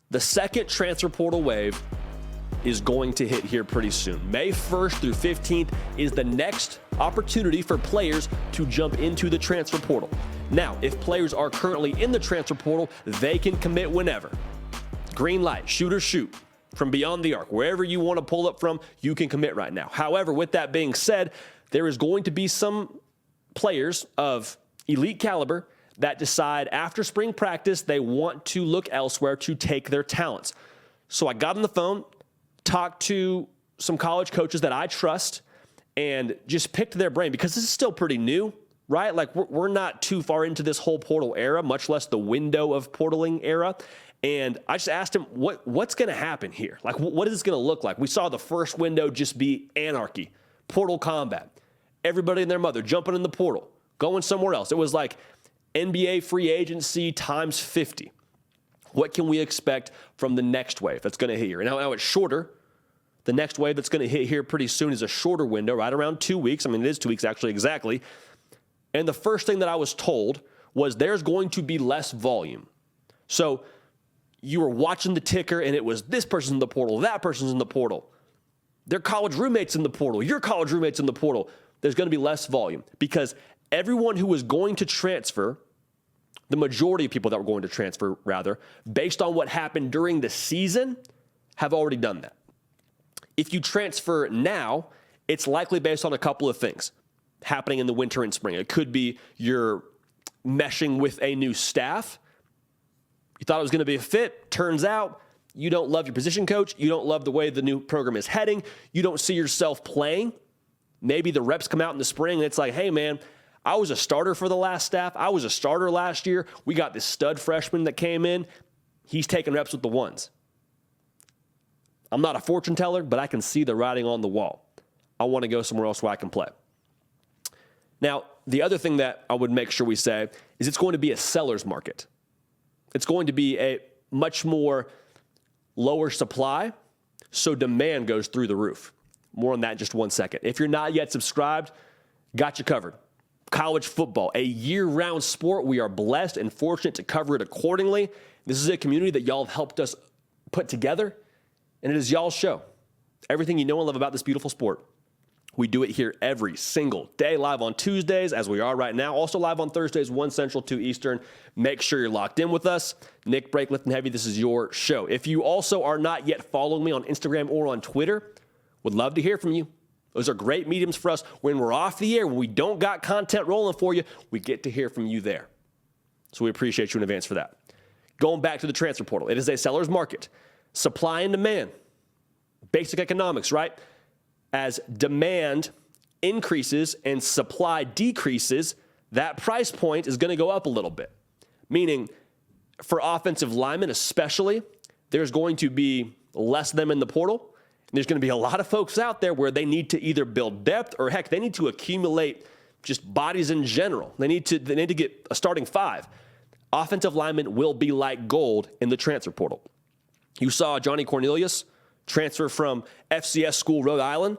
The second transfer portal wave is going to hit here pretty soon. May 1st through 15th is the next opportunity for players to jump into the transfer portal. Now, if players are currently in the transfer portal, they can commit whenever. Green light, shoot or shoot from beyond the arc. Wherever you want to pull up from, you can commit right now. However, with that being said, there is going to be some players of elite caliber that decide after spring practice they want to look elsewhere to take their talents. So I got on the phone, talked to some college coaches that I trust, and just picked their brain because this is still pretty new, right? Like we're not too far into this whole portal era, much less the window of portaling era. And I just asked him, what's going to happen here? Like, what is this going to look like? We saw the first window just be anarchy, portal combat, everybody and their mother jumping in the portal, going somewhere else. It was like NBA free agency times 50. What can we expect from the next wave that's going to hit here? Now it's shorter. The next wave that's going to hit here pretty soon is a shorter window, right around 2 weeks. I mean, it is 2 weeks actually, exactly. And the first thing that I was told was there's going to be less volume. So you were watching the ticker and it was this person's in the portal, that person's in the portal. Their college roommates in the portal, your college roommates in the portal. There's going to be less volume because everyone who was going to transfer, the majority of people that were going to transfer, rather, based on what happened during the season, have already done that. If you transfer now, it's likely based on a couple of things happening in the winter and spring. It could be you're meshing with a new staff. You thought it was going to be a fit. Turns out you don't love your position coach. You don't love the way the new program is heading. You don't see yourself playing. Maybe the reps come out in the spring and it's like, hey, man, I was a starter for the last staff. I was a starter last year. We got this stud freshman that came in. He's taking reps with the ones. I'm not a fortune teller, but I can see the writing on the wall. I want to go somewhere else where I can play. Now, the other thing that I would make sure we say is it's going to be a seller's market. It's going to be a much more lower supply, so demand goes through the roof. More on that in just 1 second. If you're not yet subscribed, got you covered. College football, a year-round sport. We are blessed and fortunate to cover it accordingly. This is a community that y'all have helped us put together, and it is y'all's show. Everything you know and love about this beautiful sport. We do it here every single day, live on Tuesdays, as we are right now. Also live on Thursdays, 1 Central, 2 Eastern. Make sure you're locked in with us. Nick Break, Lifting Heavy, this is your show. If you also are not yet following me on Instagram or on Twitter, would love to hear from you. Those are great mediums for us. When we're off the air, when we don't got content rolling for you, we get to hear from you there. So we appreciate you in advance for that. Going back to the transfer portal, it is a seller's market. Supply and demand. Basic economics, right? As demand increases and supply decreases, that price point is going to go up a little bit. Meaning, for offensive linemen especially, there's going to be less of them in the portal. There's going to be a lot of folks out there where they need to either build depth or, heck, they need to accumulate just bodies in general. They need to get a starting five. Offensive linemen will be like gold in the transfer portal. You saw Johnny Cornelius transfer from FCS school, Rhode Island,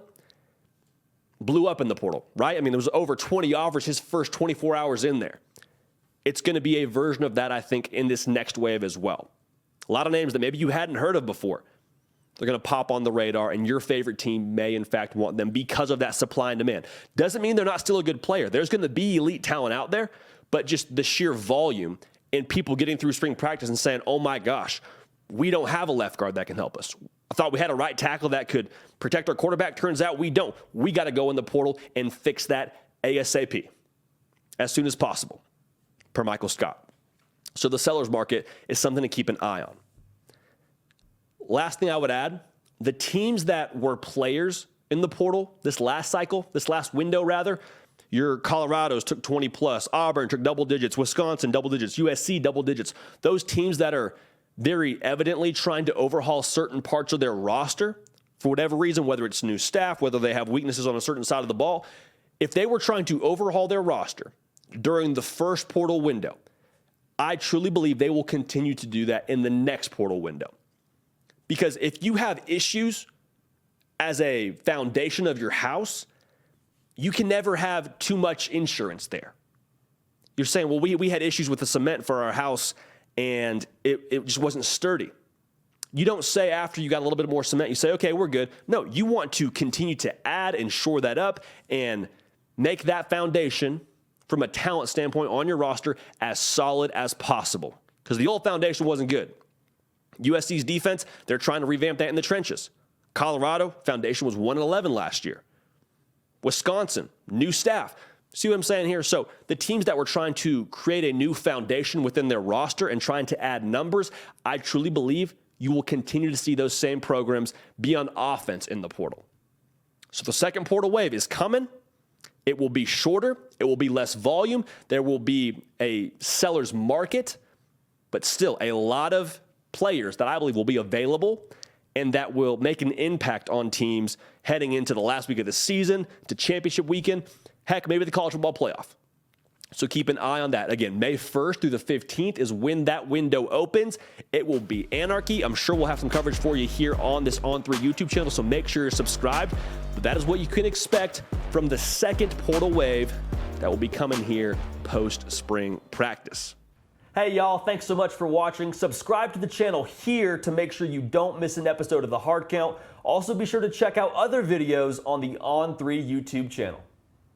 blew up in the portal, right? I mean, there was over 20 offers his first 24 hours in there. It's going to be a version of that, I think, in this next wave as well. A lot of names that maybe you hadn't heard of before. They're going to pop on the radar, and your favorite team may, in fact, want them because of that supply and demand. Doesn't mean they're not still a good player. There's going to be elite talent out there, but just the sheer volume and people getting through spring practice and saying, oh, my gosh, we don't have a left guard that can help us. I thought we had a right tackle that could protect our quarterback. Turns out we don't. We got to go in the portal and fix that ASAP as soon as possible, per Michael Scott. So the seller's market is something to keep an eye on. Last thing I would add, the teams that were players in the portal this last window rather, your Colorados took 20 plus, Auburn took double digits, Wisconsin double digits, USC double digits. Those teams that are very evidently trying to overhaul certain parts of their roster for whatever reason, whether it's new staff, whether they have weaknesses on a certain side of the ball. If they were trying to overhaul their roster during the first portal window, I truly believe they will continue to do that in the next portal window. Because if you have issues as a foundation of your house, you can never have too much insurance there. You're saying, well, we had issues with the cement for our house and it just wasn't sturdy. You don't say after you got a little bit more cement, you say, okay, we're good. No, you want to continue to add and shore that up and make that foundation from a talent standpoint on your roster as solid as possible. Because the old foundation wasn't good. USC's defense, they're trying to revamp that in the trenches. Colorado, foundation was 1-11 last year. Wisconsin, new staff. See what I'm saying here? So the teams that were trying to create a new foundation within their roster and trying to add numbers, I truly believe you will continue to see those same programs be on offense in the portal. So the second portal wave is coming. It will be shorter. It will be less volume. There will be a seller's market, but still a lot of players that I believe will be available and that will make an impact on teams heading into the last week of the season, to championship weekend, heck, maybe the college football playoff. So keep an eye on that. Again, May 1st through the 15th is when that window opens. It will be anarchy. I'm sure we'll have some coverage for you here on this On3 YouTube channel, so make sure you're subscribed. But that is what you can expect from the second portal wave that will be coming here post-spring practice. Hey, y'all, thanks so much for watching. Subscribe to the channel here to make sure you don't miss an episode of The Hard Count. Also, be sure to check out other videos on the On3 YouTube channel.